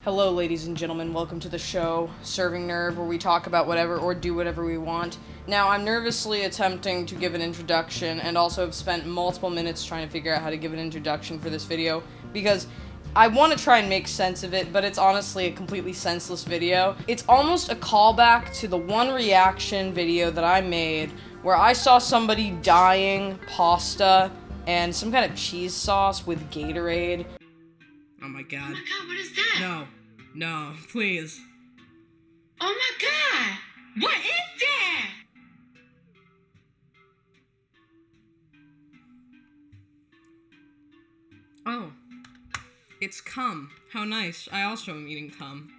Hello, ladies and gentlemen. Welcome to the show, Serving Nerve, where we talk about whatever or do whatever we want. Now, I'm nervously attempting to give an introduction and also have spent multiple minutes trying to figure out how to give an introduction for this video because I want to try and make sense of it, but it's honestly a completely senseless video. It's almost a callback to the one reaction video that I made where I saw somebody dyeing pasta and some kind of cheese sauce with Gatorade. Oh my god. Oh my god, what is that? No, please. Oh my god! What is that? Oh. It's cum. How nice. I also am eating cum.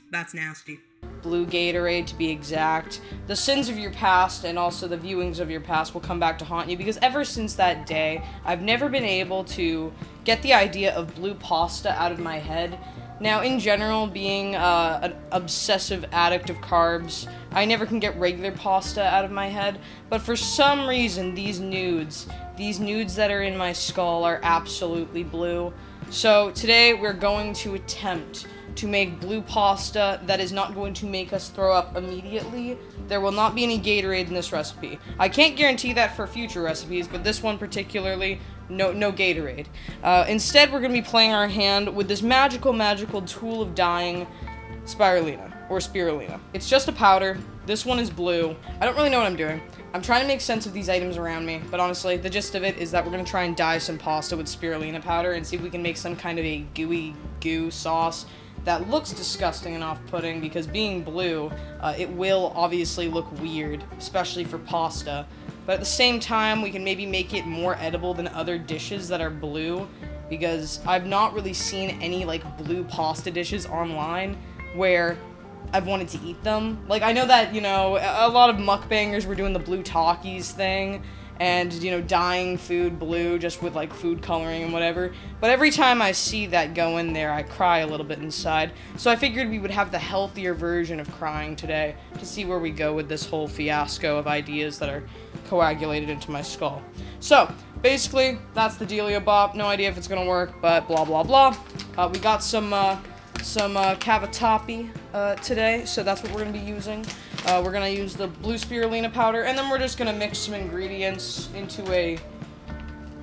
That's nasty. Blue Gatorade, to be exact. The sins of your past and also the viewings of your past will come back to haunt you because ever since that day, I've never been able to get the idea of blue pasta out of my head. Now, in general, being an obsessive addict of carbs, I never can get regular pasta out of my head, but for some reason, these nudes that are in my skull are absolutely blue. So today, we're going to attempt to make blue pasta that is not going to make us throw up immediately. There will not be any Gatorade in this recipe. I can't guarantee that for future recipes, but this one particularly, no Gatorade. Instead, we're going to be playing our hand with this magical tool of dyeing, spirulina, or spirulina. It's just a powder. This one is blue. I don't really know what I'm doing. I'm trying to make sense of these items around me, but honestly, the gist of it is that we're going to try and dye some pasta with spirulina powder and see if we can make some kind of a gooey goo sauce that looks disgusting and off-putting because being blue, it will obviously look weird, especially for pasta. But at the same time, we can maybe make it more edible than other dishes that are blue because I've not really seen any like blue pasta dishes online where I've wanted to eat them. Like, I know that, you know, a lot of mukbangers were doing the blue Takis thing and, you know, dyeing food blue just with, like, food coloring and whatever. But every time I see that go in there, I cry a little bit inside. So I figured we would have the healthier version of crying today to see where we go with this whole fiasco of ideas that are coagulated into my skull. So, basically, that's the dealio bop. No idea if it's gonna work, but blah, blah, blah. We got some cavatappi today, so that's what we're going to be using. We're going to use the blue spirulina powder, and then we're just going to mix some ingredients into a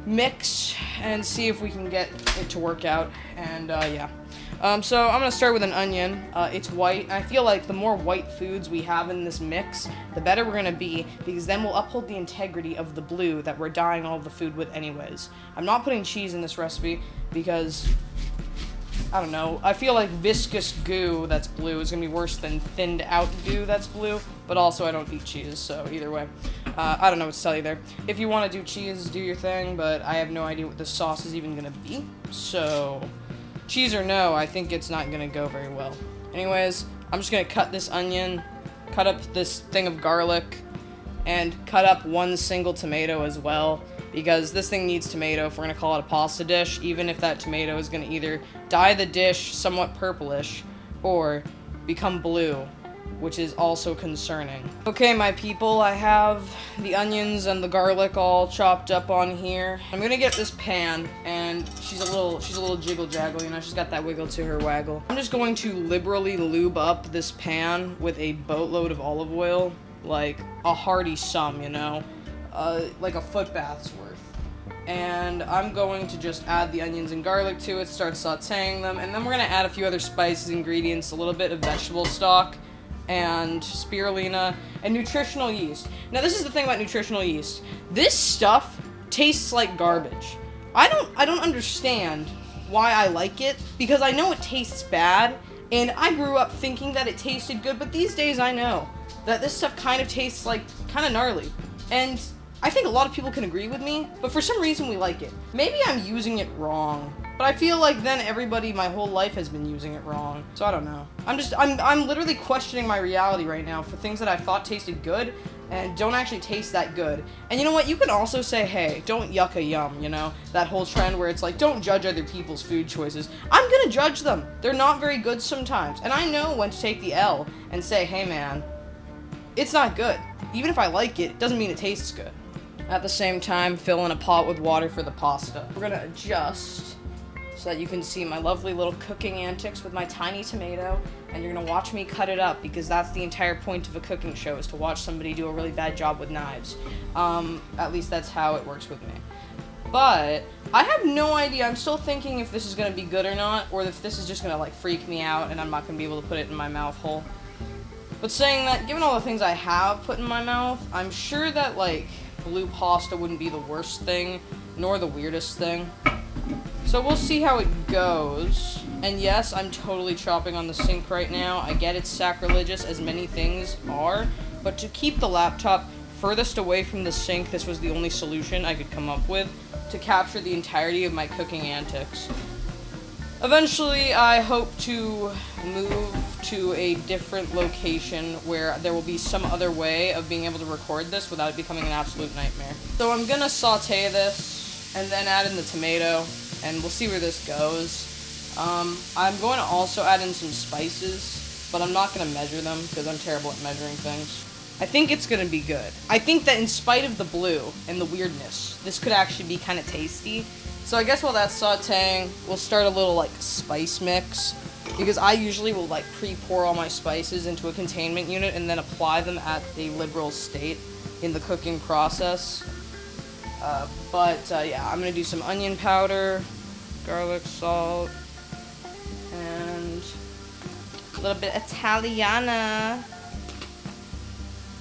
mix and see if we can get it to work out, and yeah. So I'm going to start with an onion. It's white. I feel like the more white foods we have in this mix, the better we're going to be, because then we'll uphold the integrity of the blue that we're dyeing all the food with anyways. I'm not putting cheese in this recipe because I don't know, I feel like viscous goo that's blue is going to be worse than thinned out goo that's blue, but also I don't eat cheese, so either way. I don't know what to tell you there. If you want to do cheese, do your thing, but I have no idea what the sauce is even going to be, so cheese or no, I think it's not going to go very well. Anyways, I'm just going to cut this onion, cut up this thing of garlic, and cut up one single tomato as well, because this thing needs tomato if we're going to call it a pasta dish, even if that tomato is going to either dye the dish somewhat purplish or become blue, which is also concerning. Okay, my people, I have the onions and the garlic all chopped up on here. I'm going to get this pan, and she's a little jiggle-jaggle, you know, she's got that wiggle to her waggle. I'm just going to liberally lube up this pan with a boatload of olive oil, like a hearty sum, you know, like a foot bath's worth. And I'm going to just add the onions and garlic to it, start sauteing them, and then we're going to add a few other spices, ingredients, a little bit of vegetable stock, and spirulina, and nutritional yeast. Now, this is the thing about nutritional yeast. This stuff tastes like garbage. I don't understand why I like it, because I know it tastes bad, and I grew up thinking that it tasted good, but these days I know that this stuff kind of tastes like kind of gnarly. And I think a lot of people can agree with me, but for some reason we like it. Maybe I'm using it wrong, but I feel like then everybody my whole life has been using it wrong. So I don't know. I'm literally questioning my reality right now for things that I thought tasted good and don't actually taste that good. And you know what? You can also say, hey, don't yuck a yum, you know? That whole trend where it's like, don't judge other people's food choices. I'm gonna judge them. They're not very good sometimes. And I know when to take the L and say, hey man, it's not good. Even if I like it, it doesn't mean it tastes good. At the same time, fill in a pot with water for the pasta. We're gonna adjust so that you can see my lovely little cooking antics with my tiny tomato, and you're gonna watch me cut it up, because that's the entire point of a cooking show, is to watch somebody do a really bad job with knives. At least that's how it works with me. But I have no idea. I'm still thinking if this is gonna be good or not, or if this is just gonna like freak me out and I'm not gonna be able to put it in my mouth hole. But saying that, given all the things I have put in my mouth, I'm sure that like blue pasta wouldn't be the worst thing, nor the weirdest thing. So we'll see how it goes. And yes, I'm totally chopping on the sink right now. I get it's sacrilegious, as many things are, but to keep the laptop furthest away from the sink, this was the only solution I could come up with to capture the entirety of my cooking antics. Eventually, I hope to move to a different location where there will be some other way of being able to record this without it becoming an absolute nightmare. So I'm gonna saute this and then add in the tomato, and we'll see where this goes. I'm going to also add in some spices, but I'm not going to measure them because I'm terrible at measuring things. I think it's going to be good. I think that in spite of the blue and the weirdness, this could actually be kind of tasty. So I guess while that's sauteing, we'll start a little like spice mix, because I usually will like pre-pour all my spices into a containment unit and then apply them at a liberal state in the cooking process. Yeah, I'm going to do some onion powder, garlic, salt, and a little bit Italiana.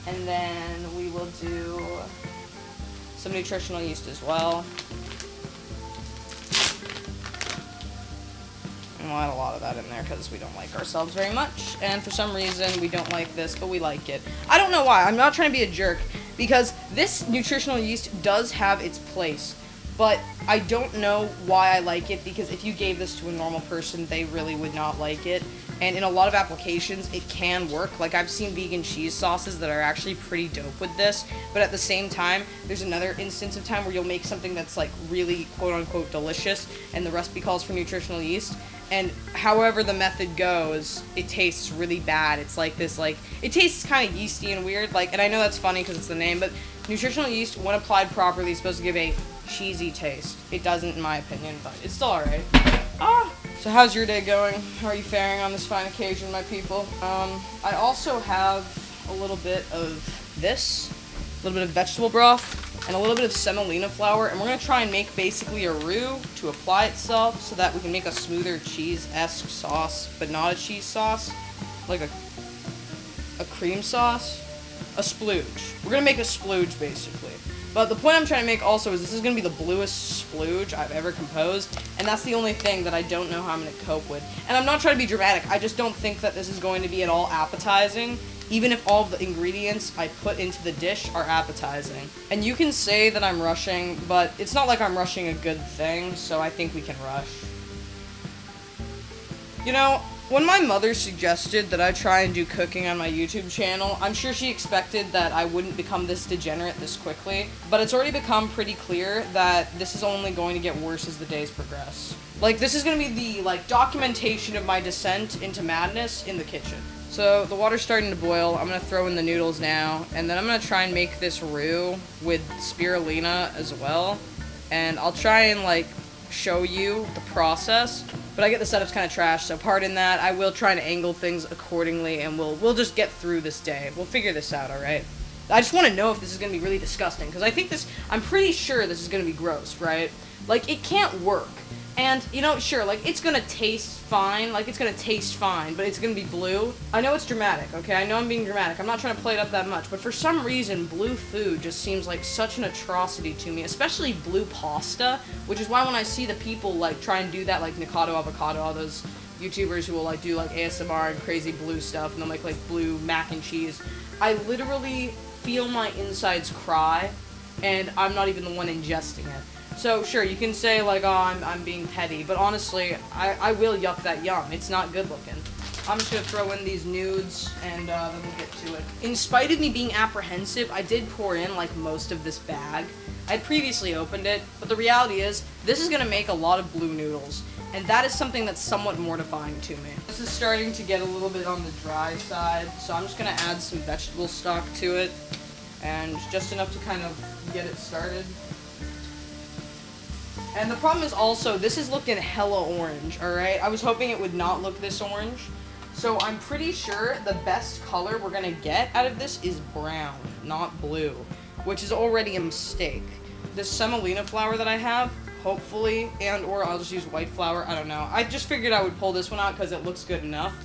And then we will do some nutritional yeast as well. And we'll add a lot of that in there because we don't like ourselves very much. And for some reason, we don't like this, but we like it. I don't know why. I'm not trying to be a jerk, because this nutritional yeast does have its place. But I don't know why I like it, because if you gave this to a normal person, they really would not like it. And in a lot of applications, it can work. Like, I've seen vegan cheese sauces that are actually pretty dope with this. But at the same time, there's another instance of time where you'll make something that's, like, really quote-unquote delicious, and the recipe calls for nutritional yeast. And however the method goes, it tastes really bad. It's like this, like, it tastes kind of yeasty and weird. Like, and I know that's funny because it's the name, but nutritional yeast, when applied properly, is supposed to give a cheesy taste. It doesn't, in my opinion, but it's still alright. So how's your day going? How are you faring on this fine occasion, my people? I also have a little bit of this, a little bit of vegetable broth, and a little bit of semolina flour, and we're going to try and make basically a roux to apply itself so that we can make a smoother cheese-esque sauce, but not a cheese sauce, like a cream sauce, a splooge. We're going to make a splooge, basically. But the point I'm trying to make also is this is going to be the bluest splooge I've ever composed, and that's the only thing that I don't know how I'm going to cope with. And I'm not trying to be dramatic, I just don't think that this is going to be at all appetizing, even if all of the ingredients I put into the dish are appetizing. And you can say that I'm rushing, but it's not like I'm rushing a good thing, so I think we can rush. You know, when my mother suggested that I try and do cooking on my YouTube channel, I'm sure she expected that I wouldn't become this degenerate this quickly, but it's already become pretty clear that this is only going to get worse as the days progress. Like, this is going to be the, like, documentation of my descent into madness in the kitchen. So, the water's starting to boil. I'm going to throw in the noodles now, and then I'm going to try and make this roux with spirulina as well. And I'll try and, like, show you the process, but I get the setup's kind of trash, so pardon that. I will try and angle things accordingly, and we'll just get through this day. We'll figure this out, alright? I just want to know if this is going to be really disgusting, because I'm pretty sure this is going to be gross, right? Like, it can't work. And, you know, sure, like, it's gonna taste fine, but it's gonna be blue. I know it's dramatic, okay? I know I'm being dramatic. I'm not trying to play it up that much, but for some reason, blue food just seems like such an atrocity to me, especially blue pasta, which is why when I see the people, like, try and do that, like, Nikado Avocado, all those YouTubers who will, like, do, like, ASMR and crazy blue stuff, and they'll make, like, blue mac and cheese, I literally feel my insides cry, and I'm not even the one ingesting it. So, sure, you can say, like, oh, I'm being petty, but honestly, I will yuck that yum. It's not good looking. I'm just gonna throw in these nudes, and then we'll get to it. In spite of me being apprehensive, I did pour in, like, most of this bag. I'd previously opened it, but the reality is, this is gonna make a lot of blue noodles, and that is something that's somewhat mortifying to me. This is starting to get a little bit on the dry side, so I'm just gonna add some vegetable stock to it, and just enough to kind of get it started. And the problem is also, this is looking hella orange, alright? I was hoping it would not look this orange. So I'm pretty sure the best color we're gonna get out of this is brown, not blue, which is already a mistake. This semolina flour that I have, hopefully, and or I'll just use white flour, I don't know. I just figured I would pull this one out because it looks good enough.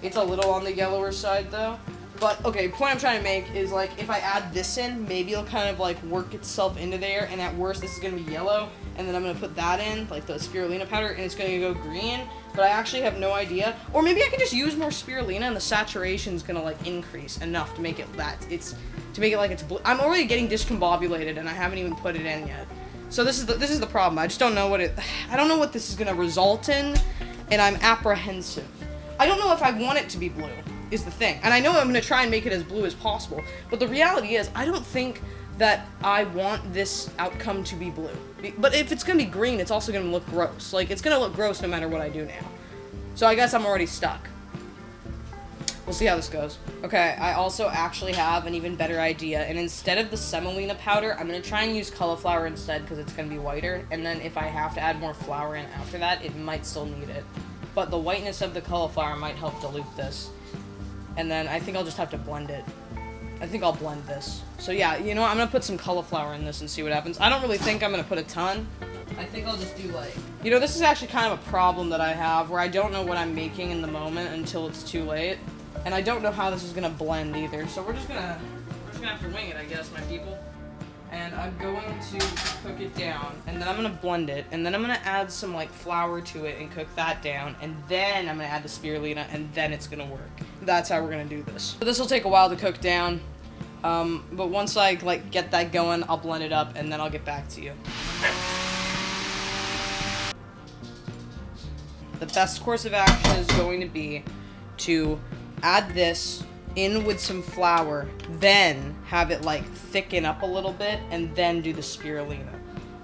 It's a little on the yellower side though. But, okay, point I'm trying to make is, like, if I add this in, maybe it'll kind of, like, work itself into there, and at worst, this is going to be yellow, and then I'm going to put that in, like, the spirulina powder, and it's going to go green, but I actually have no idea. Or maybe I can just use more spirulina, and the saturation's going to, like, increase enough to make it to make it like it's blue. I'm already getting discombobulated, and I haven't even put it in yet. So this is the problem. I just don't know I don't know what this is going to result in, and I'm apprehensive. I don't know if I want it to be blue. Is the thing. And I know I'm going to try and make it as blue as possible, but the reality is I don't think that I want this outcome to be blue. But if it's going to be green, it's also going to look gross. Like, it's going to look gross no matter what I do now. So I guess I'm already stuck. We'll see how this goes. Okay, I also actually have an even better idea, and instead of the semolina powder, I'm going to try and use cauliflower instead because it's going to be whiter, and then if I have to add more flour in after that, it might still need it. But the whiteness of the cauliflower might help dilute this. And then I think I'll just have to blend it. I think I'll blend this. So yeah, you know what? I'm gonna put some cauliflower in this and see what happens. I don't really think I'm gonna put a ton. I think I'll just do like... You know, this is actually kind of a problem that I have where I don't know what I'm making in the moment until it's too late. And I don't know how this is gonna blend either. So we're just gonna have to wing it, I guess, my people. And I'm going to cook it down, and then I'm gonna blend it, and then I'm gonna add some like flour to it and cook that down, and then I'm gonna add the spirulina, and then it's gonna work. That's how we're gonna do this. So this will take a while to cook down, but once I like get that going, I'll blend it up, and then I'll get back to you. The best course of action is going to be to add this in with some flour, then have it like thicken up a little bit, and then do the spirulina.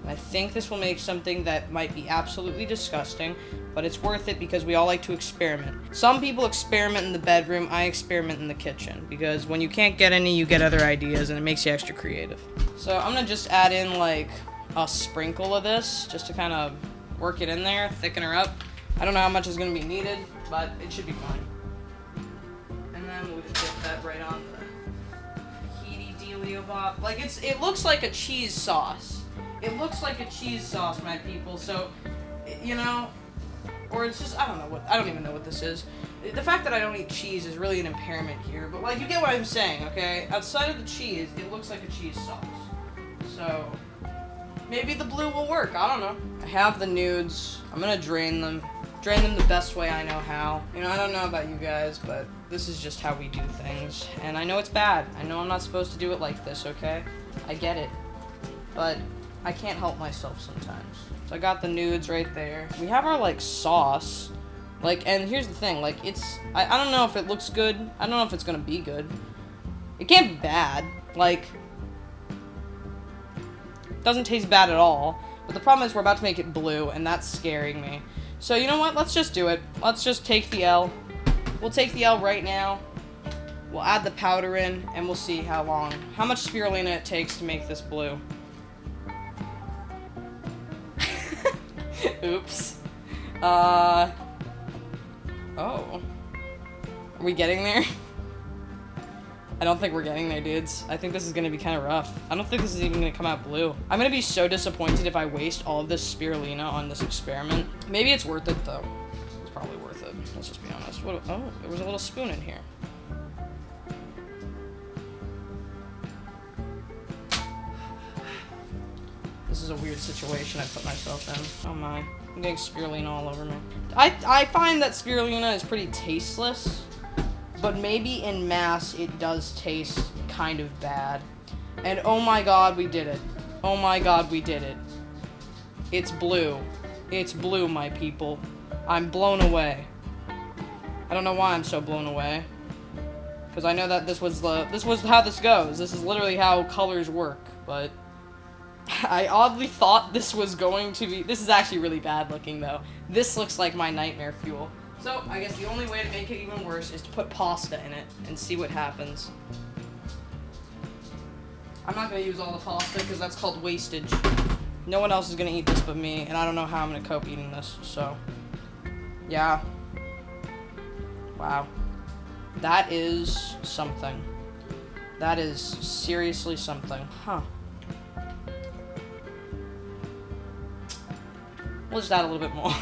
And I think this will make something that might be absolutely disgusting, but it's worth it because we all like to experiment. Some people experiment in the bedroom, I experiment in the kitchen, because when you can't get any, you get other ideas, and it makes you extra creative. So I'm gonna just add in like a sprinkle of this, just to kind of work it in there, thicken her up. I don't know how much is gonna be needed, but it should be fine. We'll just dip that right on the heaty dealio bob. Like it looks like a cheese sauce. It looks like a cheese sauce, my people. So, you know, or it's just I don't even know what this is. The fact that I don't eat cheese is really an impairment here. But like you get what I'm saying, okay? Outside of the cheese, it looks like a cheese sauce. So maybe the blue will work. I don't know. I have the nudes. I'm gonna drain them. Drain them the best way I know how. You know, I don't know about you guys, but this is just how we do things. And I know it's bad. I know I'm not supposed to do it like this, okay? I get it. But I can't help myself sometimes. So I got the nudes right there. We have our, like, sauce. Like, and here's the thing. Like, it's... I don't know if it looks good. I don't know if it's gonna be good. It can't be bad. Like... It doesn't taste bad at all. But the problem is we're about to make it blue, and that's scaring me. So, you know what? Let's just do it. Let's just take the L. We'll take the L right now. We'll add the powder in, and we'll see how much spirulina it takes to make this blue. Oops. Oh. Are we getting there? I don't think we're getting there, dudes. I think this is gonna be kind of rough. I don't think this is even gonna come out blue. I'm gonna be so disappointed if I waste all of this spirulina on this experiment. Maybe it's worth it, though. It's probably worth it. Let's just be honest. Oh, there was a little spoon in here. This is a weird situation I put myself in. Oh my. I'm getting spirulina all over me. I find that spirulina is pretty tasteless. But maybe in mass, it does taste kind of bad. And oh my god, we did it. Oh my god, we did it. It's blue. It's blue, my people. I'm blown away. I don't know why I'm so blown away. Because I know that this was how this goes. This is literally how colors work. But I oddly thought this was going to be... This is actually really bad looking, though. This looks like my nightmare fuel. So, I guess the only way to make it even worse is to put pasta in it and see what happens. I'm not going to use all the pasta because that's called wastage. No one else is gonna eat this but me, and I don't know how I'm gonna cope eating this, so. Yeah. Wow. That is something. That is seriously something. Huh. We'll just add a little bit more.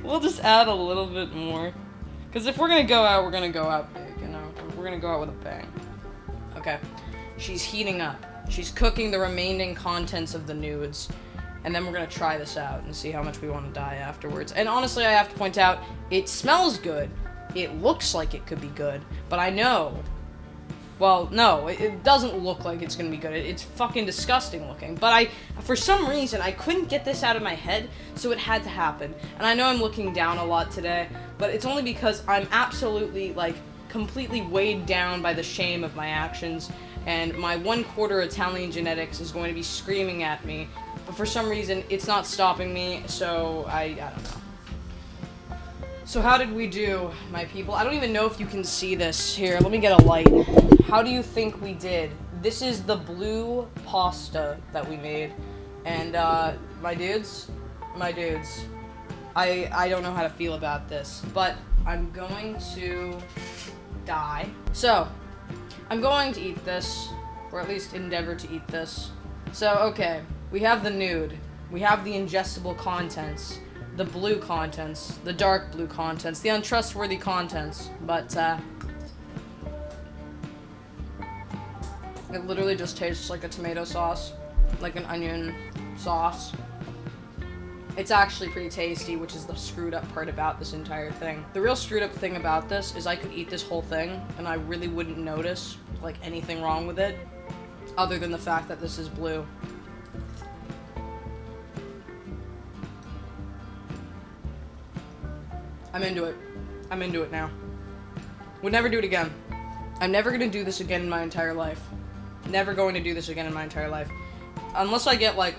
We'll just add a little bit more. Because if we're gonna go out, we're gonna go out big, you know? We're gonna go out with a bang. Okay. She's heating up. She's cooking the remaining contents of the nudes. And then we're gonna try this out and see how much we want to die afterwards. And honestly, I have to point out, it smells good. It looks like it could be good. But I know... Well, no, it doesn't look like it's gonna be good. It's fucking disgusting looking. But for some reason, I couldn't get this out of my head, so it had to happen. And I know I'm looking down a lot today, but it's only because I'm absolutely, like, completely weighed down by the shame of my actions, and my 1/4 Italian genetics is going to be screaming at me. But for some reason, it's not stopping me, so I don't know. So how did we do, my people? I don't even know if you can see this. Here, let me get a light. How do you think we did? This is the blue pasta that we made. And, my dudes, I don't know how to feel about this, but I'm going to die. So, I'm going to eat this, or at least endeavor to eat this. So, okay, we have the nude. We have the ingestible contents. The blue contents, the dark blue contents, the untrustworthy contents, but, it literally just tastes like a tomato sauce, like an onion sauce. It's actually pretty tasty, which is the screwed up part about this entire thing. The real screwed up thing about this is I could eat this whole thing, and I really wouldn't notice, like, anything wrong with it, other than the fact that this is blue. I'm into it. I'm into it now. Would never do it again. I'm never gonna do this again in my entire life. Never going to do this again in my entire life. Unless I get, like,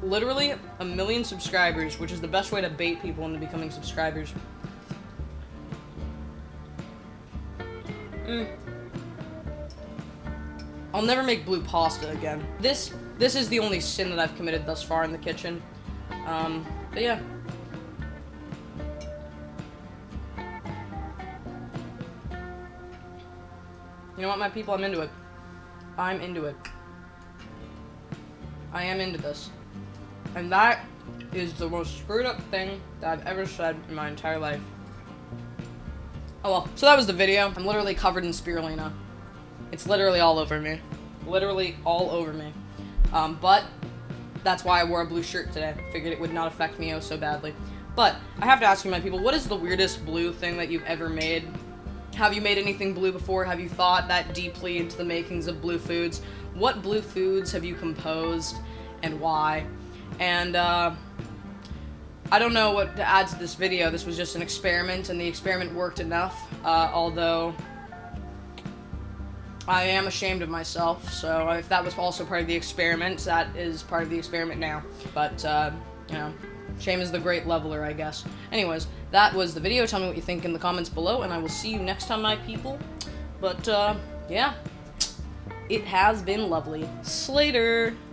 literally 1 million subscribers, which is the best way to bait people into becoming subscribers. I'll never make blue pasta again. This is the only sin that I've committed thus far in the kitchen. But yeah. You know what, my people? I'm into it. I'm into it. I am into this. And that is the most screwed up thing that I've ever said in my entire life. Oh well, so that was the video. I'm literally covered in spirulina. It's literally all over me. Literally all over me. But that's why I wore a blue shirt today. Figured it would not affect me oh so badly. But I have to ask you, my people, what is the weirdest blue thing that you've ever made? Have you made anything blue before? Have you thought that deeply into the makings of blue foods? What blue foods have you composed and why? And I don't know what to add to this video. This was just an experiment, and the experiment worked enough, although I am ashamed of myself. So if that was also part of the experiment, that is part of the experiment now. But, you know, shame is the great leveler, I guess. Anyways, that was the video. Tell me what you think in the comments below, and I will see you next time, my people. But, yeah. It has been lovely. Slater!